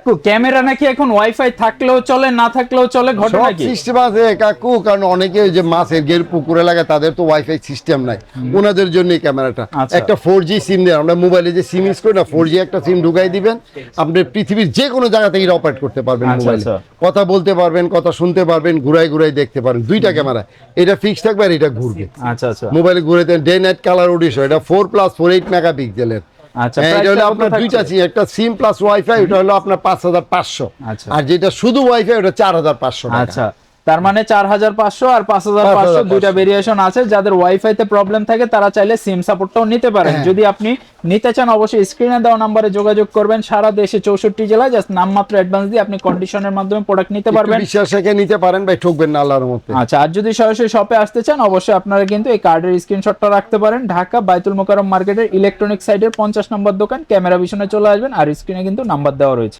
কাকু ক্যামেরা নাকি এখন ওয়াইফাই থাকলেও চলে না থাকলেও চলে, ঘটনা কি? সিস্টেম আছে কাকু, কারণ অনেকে যে মাছের গের পুকুরে লাগে তাদের তো ওয়াইফাই সিস্টেম নাই, ওনাদের জন্য ক্যামেরাটা। আচ্ছা। একটা 4G সিম দেন, আমরা মোবাইলে যে সিম ইউজ করি না, 4G একটা সিম ঢুকাই দিবেন, আপনি পৃথিবীর যে কোনো জায়গা থেকে অপারেট করতে পারবেন আচ্ছা, মোবাইলে, আচ্ছা। কথা বলতে পারবেন, কথা শুনতে পারবেন, ঘুরাই ঘুরাই দেখতে পারবেন। দুইটা ক্যামেরা, এটা ফিক্স থাকবে আর এটা ঘুরবে। আচ্ছা আচ্ছা মোবাইলে ঘুরে দেন, ডে নাইট কালার অডিশন, এটা 4+4 8 মেগাপিক্সেলের। আচ্ছা, এটা price হলো টা কত আপনার থাকছে? দুইটা সিম, একটা সিম প্লাস ওয়াইফাই, ওটা হলো আপনার 5500। আচ্ছা। আর যেটা শুধু ওয়াইফাই ওটা 4500 টাকা। আচ্ছা, তার মানে 4500 আর 5500 দুইটা ভেরিয়েশন আছে। যাদের ওয়াইফাই তে প্রবলেম থাকে তারা চাইলে সিম সাপোর্টটাও নিতে পারেন। হ্যাঁ। যদি আপনি নিতে চান অবশ্যই স্ক্রিনে দেওয়া নম্বরে যোগাযোগ করবেন। সারা দেশে 64 জেলায় জাস্ট নামমাত্র অ্যাডভান্স দিয়ে আপনি কন্ডিশনের মাধ্যমে প্রোডাক্ট নিতে একটু পারবেন। বিশ্বাস রেখে নিতে পারেন ভাই, ঠকবেন না আল্লাহর মধ্যে। আচ্ছা, আর যদি সরাসরি শপে আসতে চান অবশ্যই আপনারা কিন্তু এই কার্ডের স্ক্রিনশটটা রাখতে পারেন। ঢাকা বাইতুল মোকাররম মার্কেটের ইলেকট্রনিক সাইডের 50 নম্বর দোকান ক্যামেরা ভিশনে চলে আসবেন, আর স্ক্রিনে কিন্তু নাম্বার দেওয়া রয়েছে।